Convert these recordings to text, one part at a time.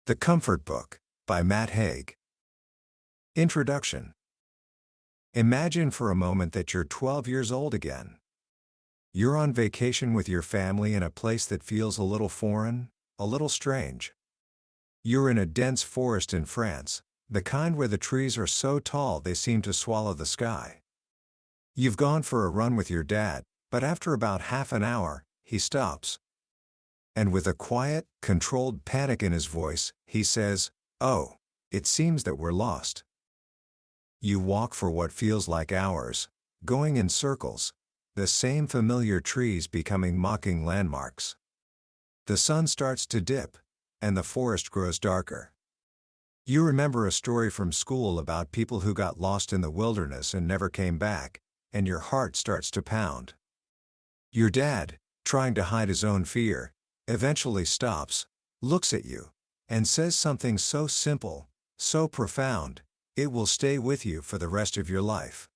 The Comfort Book, by Matt Haig. Introduction. Imagine for a moment that you're 12 years old again. You're on vacation with your family in a place that feels a little foreign, a little strange. You're in a dense forest in France, the kind where the trees are so tall they seem to swallow the sky. You've gone for a run with your dad, but after about half an hour, he stops. And with a quiet, controlled panic in his voice, he says, "Oh, it seems that we're lost." You walk for what feels like hours, going in circles, the same familiar trees becoming mocking landmarks. The sun starts to dip, and the forest grows darker. You remember a story from school about people who got lost in the wilderness and never came back, and your heart starts to pound. Your dad, trying to hide his own fear, eventually stops, looks at you, and says something so simple, so profound, it will stay with you for the rest of your life.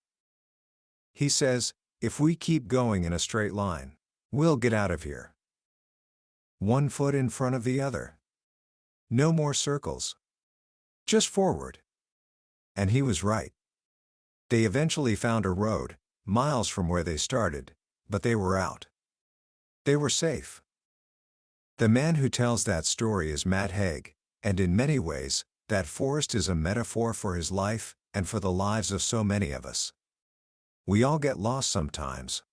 He says, "If we keep going in a straight line, we'll get out of here. One foot in front of the other. No more circles. Just forward." And he was right. They eventually found a road, miles from where they started, but they were out. They were safe. The man who tells that story is Matt Haig, and in many ways, that forest is a metaphor for his life and for the lives of so many of us. We all get lost sometimes.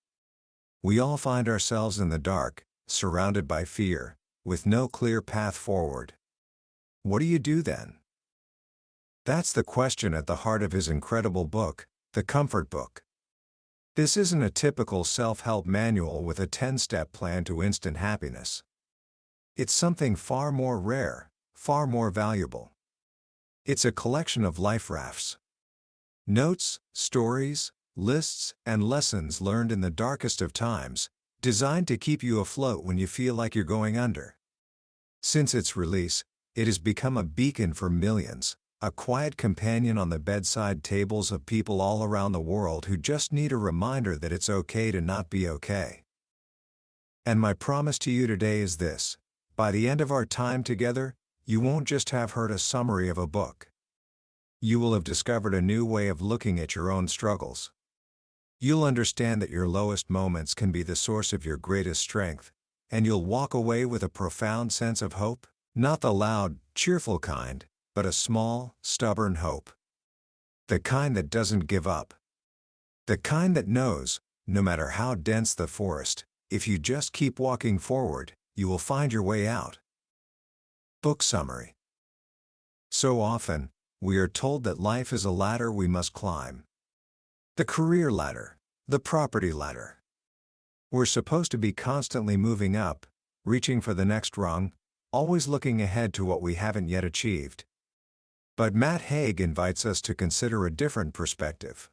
We all find ourselves in the dark, surrounded by fear, with no clear path forward. What do you do then? That's the question at the heart of his incredible book, The Comfort Book. This isn't a typical self-help manual with a 10-step plan to instant happiness. It's something far more rare, far more valuable. It's a collection of life rafts. Notes, stories, lists, and lessons learned in the darkest of times, designed to keep you afloat when you feel like you're going under. Since its release, it has become a beacon for millions, a quiet companion on the bedside tables of people all around the world who just need a reminder that it's okay to not be okay. And my promise to you today is this: by the end of our time together, you won't just have heard a summary of a book. You will have discovered a new way of looking at your own struggles. You'll understand that your lowest moments can be the source of your greatest strength, and you'll walk away with a profound sense of hope, not the loud, cheerful kind, but a small, stubborn hope. The kind that doesn't give up. The kind that knows, no matter how dense the forest, if you just keep walking forward, you will find your way out. Book summary. So often, we are told that life is a ladder we must climb. The career ladder, the property ladder. We're supposed to be constantly moving up, reaching for the next rung, always looking ahead to what we haven't yet achieved. But Matt Haig invites us to consider a different perspective.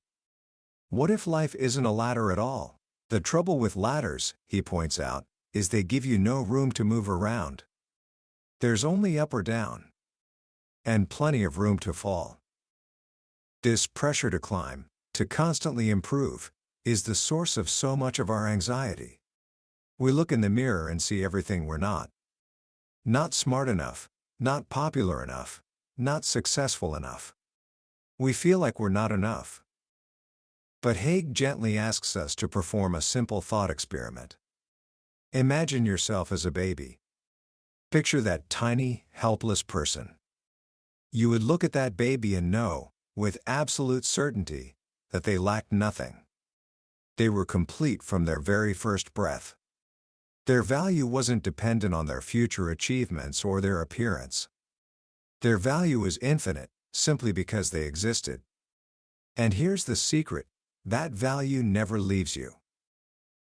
What if life isn't a ladder at all? The trouble with ladders, he points out, is they give you no room to move around. There's only up or down. And plenty of room to fall. This pressure to climb, to constantly improve, is the source of so much of our anxiety. We look in the mirror and see everything we're not. Not smart enough, not popular enough, not successful enough. We feel like we're not enough. But Haig gently asks us to perform a simple thought experiment. Imagine yourself as a baby. Picture that tiny, helpless person. You would look at that baby and know, with absolute certainty, that they lacked nothing. They were complete from their very first breath. Their value wasn't dependent on their future achievements or their appearance. Their value is infinite, simply because they existed. And here's the secret: that value never leaves you.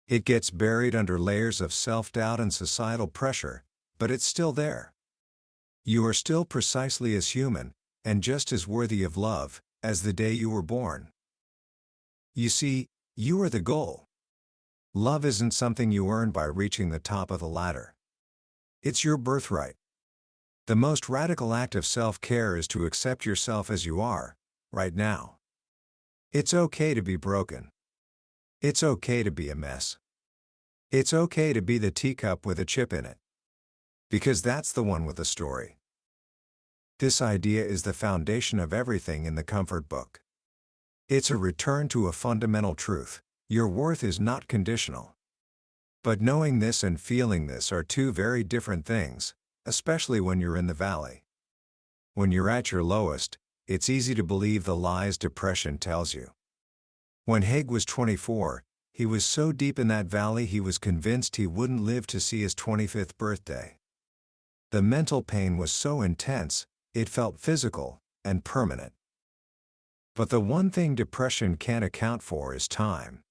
It gets buried under layers of self-doubt and societal pressure, but it's still there. You are still precisely as human, and just as worthy of love, as the day you were born. You see, you are the goal. Love isn't something you earn by reaching the top of the ladder. It's your birthright. The most radical act of self-care is to accept yourself as you are, right now. It's okay to be broken. It's okay to be a mess. It's okay to be the teacup with a chip in it. Because that's the one with a story. This idea is the foundation of everything in the Comfort book. It's a return to a fundamental truth: your worth is not conditional. But knowing this and feeling this are two very different things, especially when you're in the valley. When you're at your lowest, it's easy to believe the lies depression tells you. When Haig was 24, he was so deep in that valley he was convinced he wouldn't live to see his 25th birthday. The mental pain was so intense, it felt physical and permanent. But the one thing depression can't account for is time.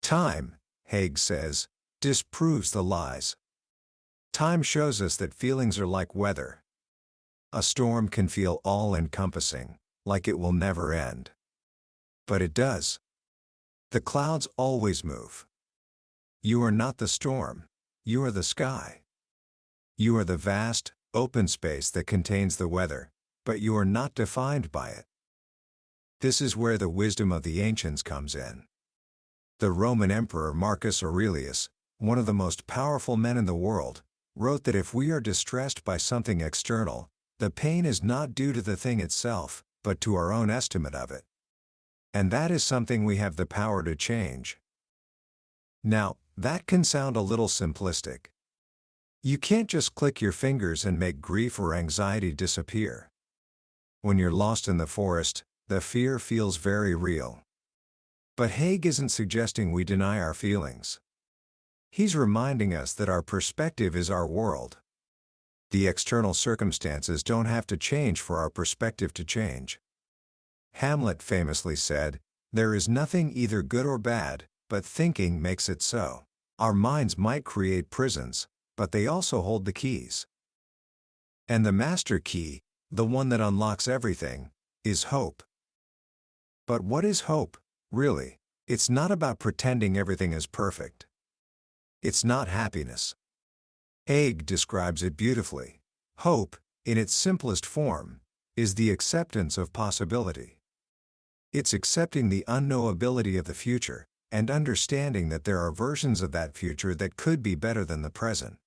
Time, Haig says, disproves the lies. Time shows us that feelings are like weather. A storm can feel all-encompassing, like it will never end. But it does. The clouds always move. You are not the storm, you are the sky. You are the vast, open space that contains the weather, but you are not defined by it. This is where the wisdom of the ancients comes in. The Roman Emperor Marcus Aurelius, one of the most powerful men in the world, wrote that if we are distressed by something external, the pain is not due to the thing itself, but to our own estimate of it. And that is something we have the power to change. Now, that can sound a little simplistic. You can't just click your fingers and make grief or anxiety disappear. When you're lost in the forest, the fear feels very real. But Haig isn't suggesting we deny our feelings. He's reminding us that our perspective is our world. The external circumstances don't have to change for our perspective to change. Hamlet famously said, "There is nothing either good or bad, but thinking makes it so." Our minds might create prisons, but they also hold the keys. And the master key, the one that unlocks everything, is hope. But what is hope, really? It's not about pretending everything is perfect. It's not happiness. Haig describes it beautifully. Hope, in its simplest form, is the acceptance of possibility. It's accepting the unknowability of the future, and understanding that there are versions of that future that could be better than the present.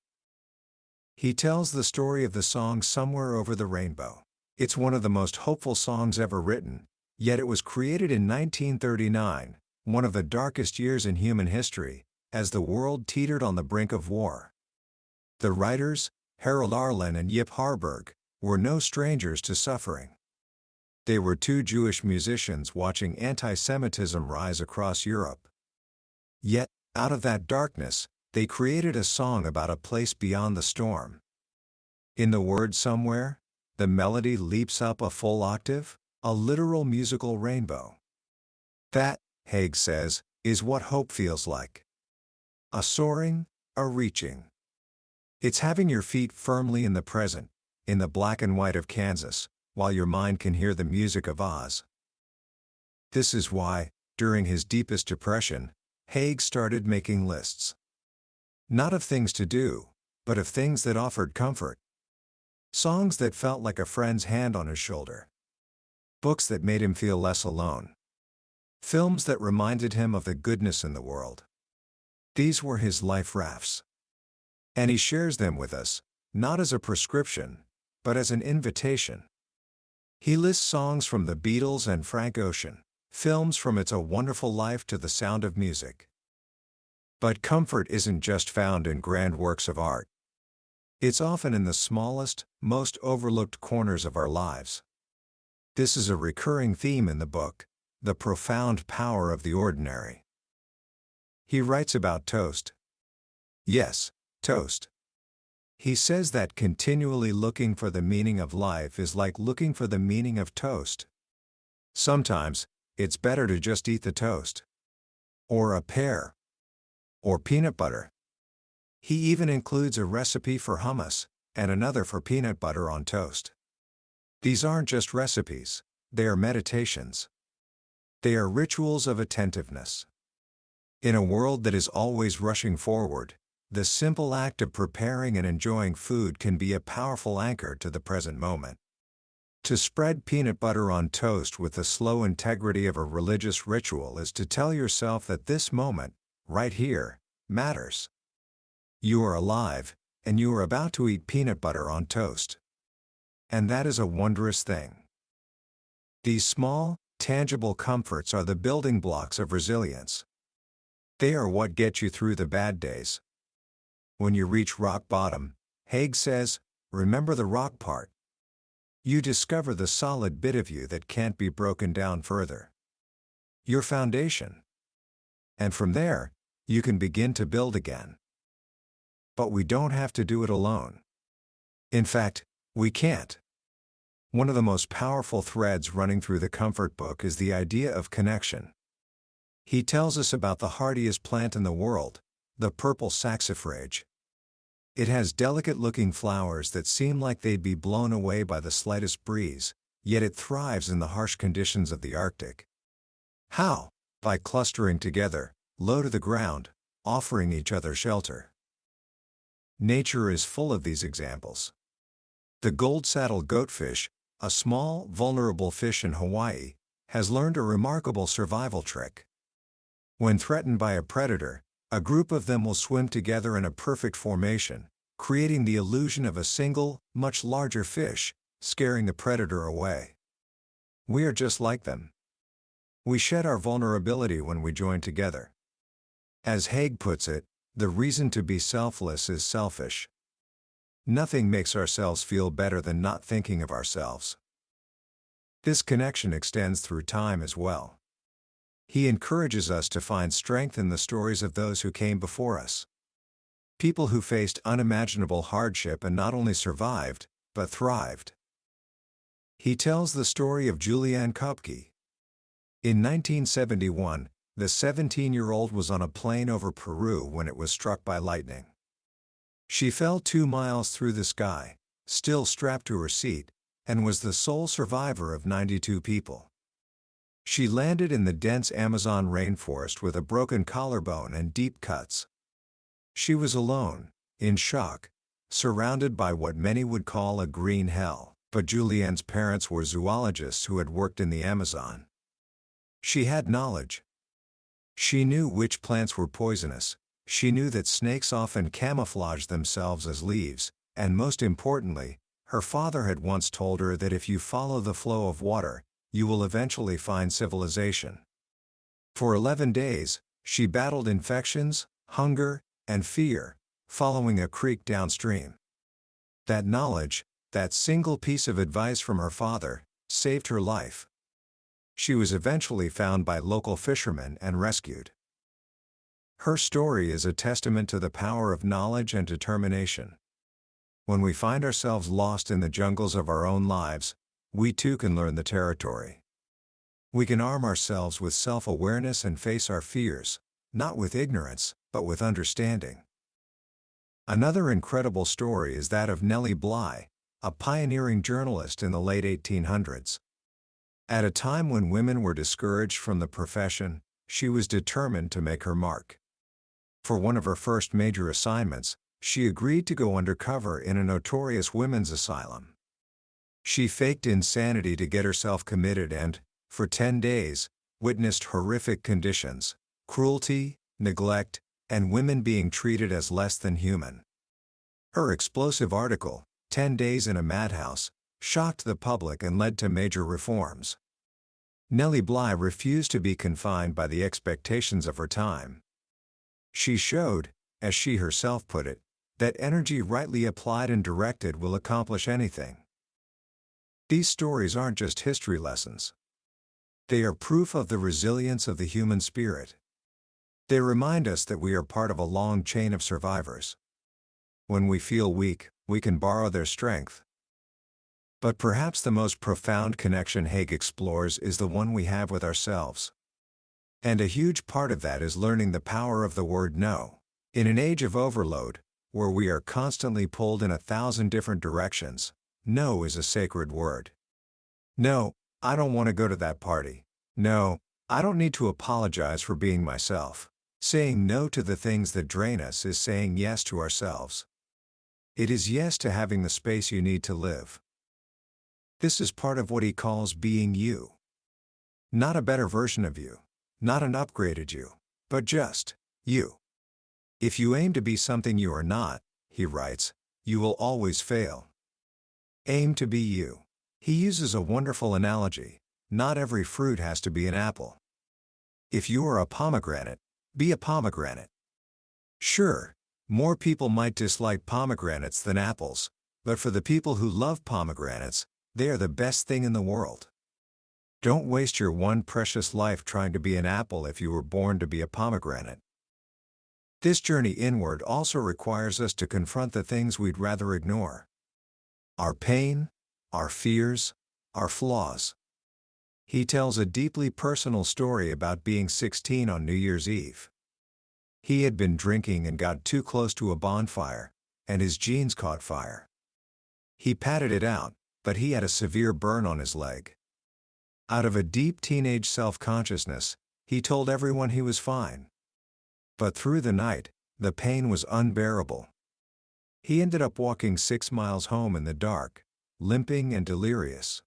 He tells the story of the song "Somewhere Over the Rainbow." It's one of the most hopeful songs ever written, yet it was created in 1939, one of the darkest years in human history, as the world teetered on the brink of war. The writers, Harold Arlen and Yip Harburg, were no strangers to suffering. They were two Jewish musicians watching anti-Semitism rise across Europe. Yet, out of that darkness, they created a song about a place beyond the storm. In the word "somewhere," the melody leaps up a full octave, a literal musical rainbow. That, Haig says, is what hope feels like. A soaring, a reaching. It's having your feet firmly in the present, in the black and white of Kansas, while your mind can hear the music of Oz. This is why, during his deepest depression, Haig started making lists. Not of things to do, but of things that offered comfort. Songs that felt like a friend's hand on his shoulder. Books that made him feel less alone. Films that reminded him of the goodness in the world. These were his life rafts. And he shares them with us, not as a prescription, but as an invitation. He lists songs from the Beatles and Frank Ocean, films from It's a Wonderful Life to The Sound of Music. But comfort isn't just found in grand works of art. It's often in the smallest, most overlooked corners of our lives. This is a recurring theme in the book, the profound power of the ordinary. He writes about toast. Yes, toast. He says that continually looking for the meaning of life is like looking for the meaning of toast. Sometimes, it's better to just eat the toast. Or a pear. Or peanut butter. He even includes a recipe for hummus, and another for peanut butter on toast. These aren't just recipes, they are meditations. They are rituals of attentiveness. In a world that is always rushing forward, the simple act of preparing and enjoying food can be a powerful anchor to the present moment. To spread peanut butter on toast with the slow integrity of a religious ritual is to tell yourself that this moment, right here, matters. You are alive, and you are about to eat peanut butter on toast. And that is a wondrous thing. These small, tangible comforts are the building blocks of resilience. They are what get you through the bad days. When you reach rock bottom, Haig says, remember the rock part. You discover the solid bit of you that can't be broken down further. Your foundation. And from there, you can begin to build again. But we don't have to do it alone. In fact, we can't. One of the most powerful threads running through the Comfort Book is the idea of connection. He tells us about the hardiest plant in the world, the purple saxifrage. It has delicate-looking flowers that seem like they'd be blown away by the slightest breeze, yet it thrives in the harsh conditions of the Arctic. How? By clustering together, low to the ground, offering each other shelter. Nature is full of these examples. The gold-saddle goatfish, a small, vulnerable fish in Hawaii, has learned a remarkable survival trick. When threatened by a predator, a group of them will swim together in a perfect formation, creating the illusion of a single, much larger fish, scaring the predator away. We are just like them. We shed our vulnerability when we join together. As Haig puts it, the reason to be selfless is selfish. Nothing makes ourselves feel better than not thinking of ourselves. This connection extends through time as well. He encourages us to find strength in the stories of those who came before us. People who faced unimaginable hardship and not only survived, but thrived. He tells the story of Julianne Kopke. In 1971, the 17-year-old was on a plane over Peru when it was struck by lightning. She fell 2 miles through the sky, still strapped to her seat, and was the sole survivor of 92 people. She landed in the dense Amazon rainforest with a broken collarbone and deep cuts. She was alone, in shock, surrounded by what many would call a green hell, but Julianne's parents were zoologists who had worked in the Amazon. She had knowledge. She knew which plants were poisonous, she knew that snakes often camouflage themselves as leaves, and most importantly, her father had once told her that if you follow the flow of water, you will eventually find civilization. For 11 days, she battled infections, hunger, and fear, following a creek downstream. That knowledge, that single piece of advice from her father, saved her life. She was eventually found by local fishermen and rescued. Her story is a testament to the power of knowledge and determination. When we find ourselves lost in the jungles of our own lives, we too can learn the territory. We can arm ourselves with self-awareness and face our fears, not with ignorance, but with understanding. Another incredible story is that of Nellie Bly, a pioneering journalist in the late 1800s. At a time when women were discouraged from the profession, she was determined to make her mark. For one of her first major assignments, she agreed to go undercover in a notorious women's asylum. She faked insanity to get herself committed and, for 10 days, witnessed horrific conditions, cruelty, neglect, and women being treated as less than human. Her explosive article, 10 Days in a Madhouse, shocked the public and led to major reforms. Nellie Bly refused to be confined by the expectations of her time. She showed, as she herself put it, that energy rightly applied and directed will accomplish anything. These stories aren't just history lessons. They are proof of the resilience of the human spirit. They remind us that we are part of a long chain of survivors. When we feel weak, we can borrow their strength. But perhaps the most profound connection Haig explores is the one we have with ourselves. And a huge part of that is learning the power of the word no. In an age of overload, where we are constantly pulled in 1,000 different directions, no is a sacred word. No, I don't want to go to that party. No, I don't need to apologize for being myself. Saying no to the things that drain us is saying yes to ourselves. It is yes to having the space you need to live. This is part of what he calls being you. Not a better version of you, not an upgraded you, but just you. If you aim to be something you are not, he writes, you will always fail. Aim to be you. He uses a wonderful analogy. Not every fruit has to be an apple. If you are a pomegranate, be a pomegranate. Sure, more people might dislike pomegranates than apples, but for the people who love pomegranates, they are the best thing in the world. Don't waste your one precious life trying to be an apple if you were born to be a pomegranate. This journey inward also requires us to confront the things we'd rather ignore. Our pain, our fears, our flaws. He tells a deeply personal story about being 16 on New Year's Eve. He had been drinking and got too close to a bonfire, and his jeans caught fire. He patted it out, but he had a severe burn on his leg. Out of a deep teenage self-consciousness, he told everyone he was fine. But through the night, the pain was unbearable. He ended up walking 6 miles home in the dark, limping and delirious.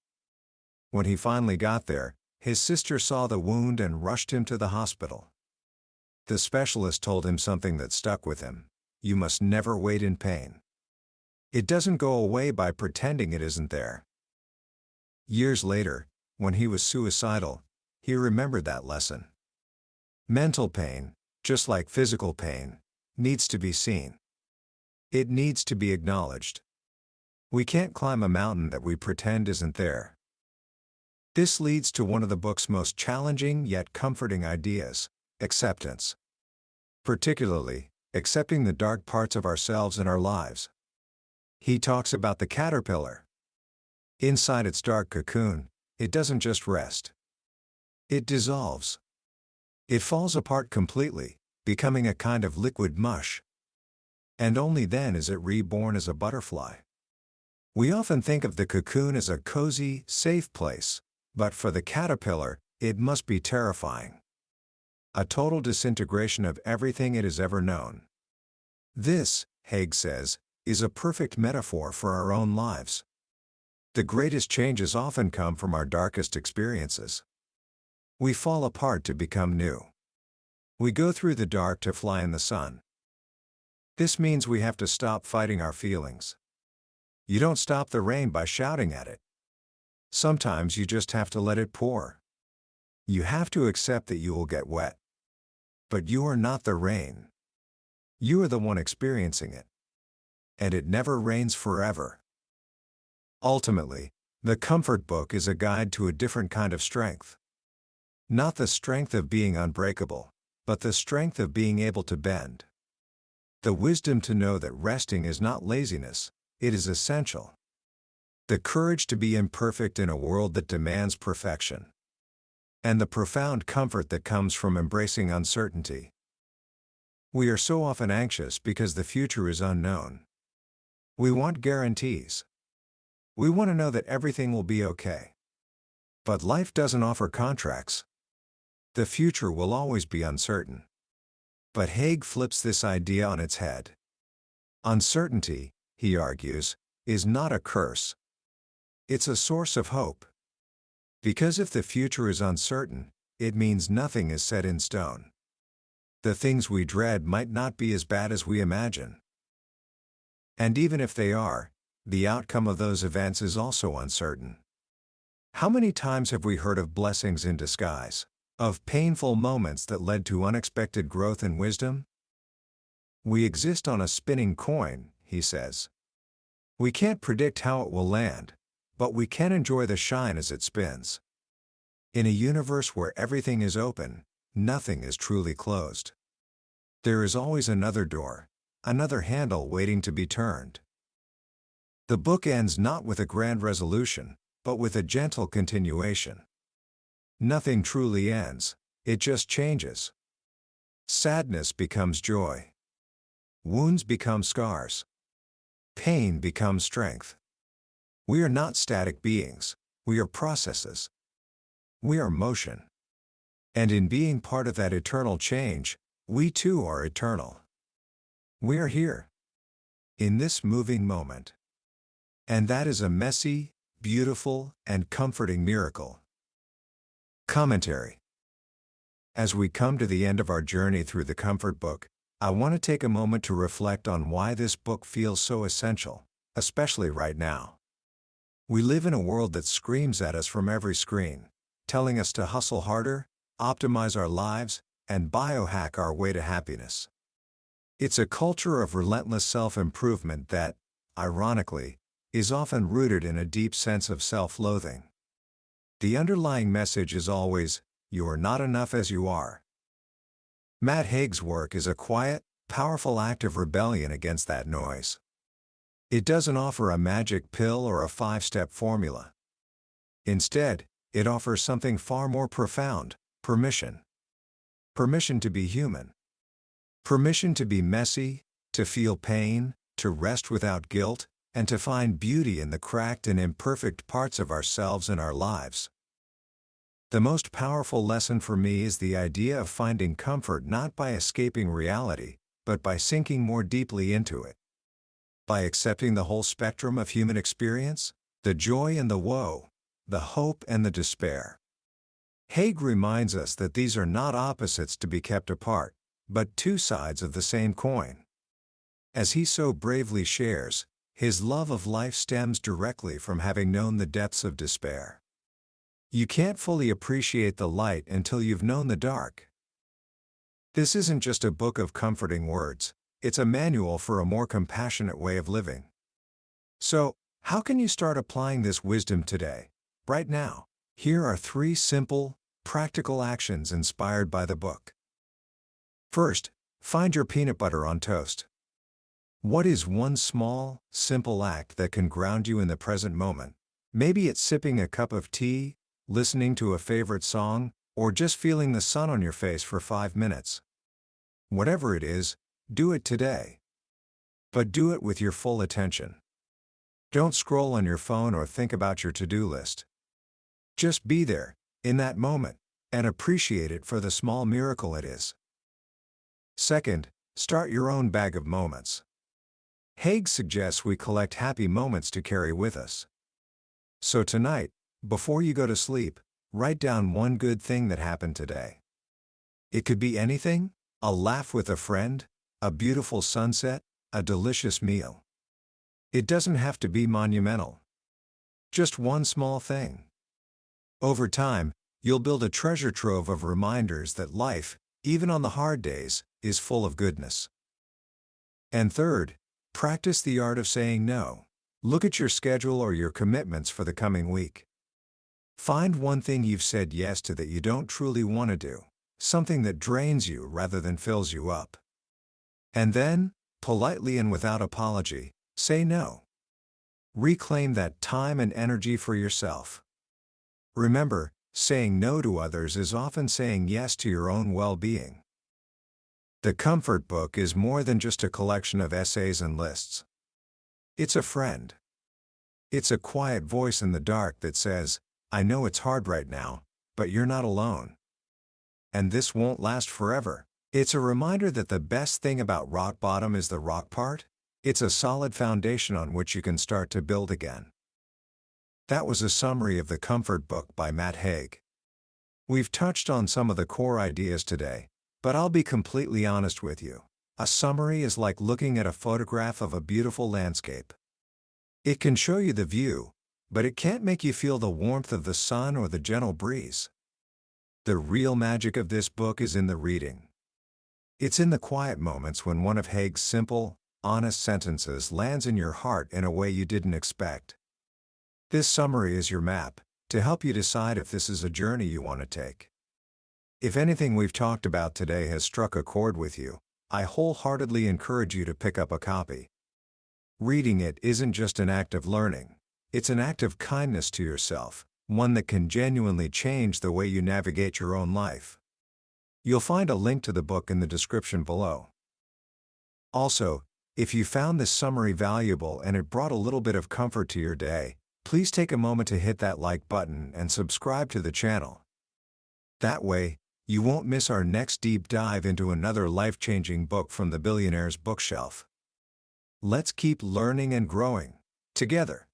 When he finally got there, his sister saw the wound and rushed him to the hospital. The specialist told him something that stuck with him: you must never wait in pain. It doesn't go away by pretending it isn't there. Years later, when he was suicidal, he remembered that lesson. Mental pain, just like physical pain, needs to be seen. It needs to be acknowledged. We can't climb a mountain that we pretend isn't there. This leads to one of the book's most challenging yet comforting ideas: acceptance. Particularly, accepting the dark parts of ourselves and our lives. He talks about the caterpillar. Inside its dark cocoon, it doesn't just rest. It dissolves. It falls apart completely, becoming a kind of liquid mush. And only then is it reborn as a butterfly. We often think of the cocoon as a cozy, safe place, but for the caterpillar, it must be terrifying. A total disintegration of everything it has ever known. This, Haig says, is a perfect metaphor for our own lives. The greatest changes often come from our darkest experiences. We fall apart to become new. We go through the dark to fly in the sun. This means we have to stop fighting our feelings. You don't stop the rain by shouting at it. Sometimes you just have to let it pour. You have to accept that you will get wet. But you are not the rain. You are the one experiencing it. And it never rains forever. Ultimately, the Comfort Book is a guide to a different kind of strength. Not the strength of being unbreakable, but the strength of being able to bend. The wisdom to know that resting is not laziness, it is essential. The courage to be imperfect in a world that demands perfection. And the profound comfort that comes from embracing uncertainty. We are so often anxious because the future is unknown. We want guarantees. We want to know that everything will be okay. But life doesn't offer contracts. The future will always be uncertain. But Haig flips this idea on its head. Uncertainty, he argues, is not a curse. It's a source of hope. Because if the future is uncertain, it means nothing is set in stone. The things we dread might not be as bad as we imagine. And even if they are, the outcome of those events is also uncertain. How many times have we heard of blessings in disguise? Of painful moments that led to unexpected growth and wisdom? We exist on a spinning coin, he says. We can't predict how it will land, but we can enjoy the shine as it spins. In a universe where everything is open, nothing is truly closed. There is always another door, another handle waiting to be turned. The book ends not with a grand resolution, but with a gentle continuation. Nothing truly ends, it just changes. Sadness becomes joy. Wounds become scars. Pain becomes strength. We are not static beings, we are processes. We are motion. And in being part of that eternal change, we too are eternal. We are here. In this moving moment. And that is a messy, beautiful, and comforting miracle. Commentary. As we come to the end of our journey through the Comfort Book, I want to take a moment to reflect on why this book feels so essential, especially right now. We live in a world that screams at us from every screen, telling us to hustle harder, optimize our lives, and biohack our way to happiness. It's a culture of relentless self-improvement that, ironically, is often rooted in a deep sense of self-loathing. The underlying message is always, "You are not enough as you are." Matt Haig's work is a quiet, powerful act of rebellion against that noise. It doesn't offer a magic pill or a 5-step formula. Instead, it offers something far more profound: permission. Permission to be human. Permission to be messy, to feel pain, to rest without guilt, and to find beauty in the cracked and imperfect parts of ourselves and our lives. The most powerful lesson for me is the idea of finding comfort not by escaping reality, but by sinking more deeply into it. By accepting the whole spectrum of human experience, the joy and the woe, the hope and the despair. Haig reminds us that these are not opposites to be kept apart, but two sides of the same coin. As he so bravely shares, his love of life stems directly from having known the depths of despair. You can't fully appreciate the light until you've known the dark. This isn't just a book of comforting words, it's a manual for a more compassionate way of living. So, how can you start applying this wisdom today, right now? Here are 3 simple, practical actions inspired by the book. First, find your peanut butter on toast. What is one small, simple act that can ground you in the present moment? Maybe it's sipping a cup of tea, listening to a favorite song, or just feeling the sun on your face for 5 minutes. Whatever it is, do it today. But do it with your full attention. Don't scroll on your phone or think about your to-do list. Just be there, in that moment, and appreciate it for the small miracle it is. Second, start your own bag of moments. Haig suggests we collect happy moments to carry with us. So tonight, before you go to sleep, write down one good thing that happened today. It could be anything: a laugh with a friend, a beautiful sunset, a delicious meal. It doesn't have to be monumental. Just one small thing. Over time, you'll build a treasure trove of reminders that life, even on the hard days, is full of goodness. And third, practice the art of saying no. Look at your schedule or your commitments for the coming week. Find one thing you've said yes to that you don't truly want to do, something that drains you rather than fills you up. And then, politely and without apology, say no. Reclaim that time and energy for yourself. Remember, saying no to others is often saying yes to your own well-being. The Comfort Book is more than just a collection of essays and lists. It's a friend. It's a quiet voice in the dark that says, "I know it's hard right now, but you're not alone. And this won't last forever." It's a reminder that the best thing about rock bottom is the rock part. It's a solid foundation on which you can start to build again. That was a summary of The Comfort Book by Matt Haig. We've touched on some of the core ideas today, but I'll be completely honest with you. A summary is like looking at a photograph of a beautiful landscape. It can show you the view, but it can't make you feel the warmth of the sun or the gentle breeze. The real magic of this book is in the reading. It's in the quiet moments when one of Haig's simple, honest sentences lands in your heart in a way you didn't expect. This summary is your map, to help you decide if this is a journey you want to take. If anything we've talked about today has struck a chord with you, I wholeheartedly encourage you to pick up a copy. Reading it isn't just an act of learning, it's an act of kindness to yourself, one that can genuinely change the way you navigate your own life. You'll find a link to the book in the description below. Also, if you found this summary valuable and it brought a little bit of comfort to your day, please take a moment to hit that like button and subscribe to the channel. That way, you won't miss our next deep dive into another life-changing book from the billionaire's bookshelf. Let's keep learning and growing together.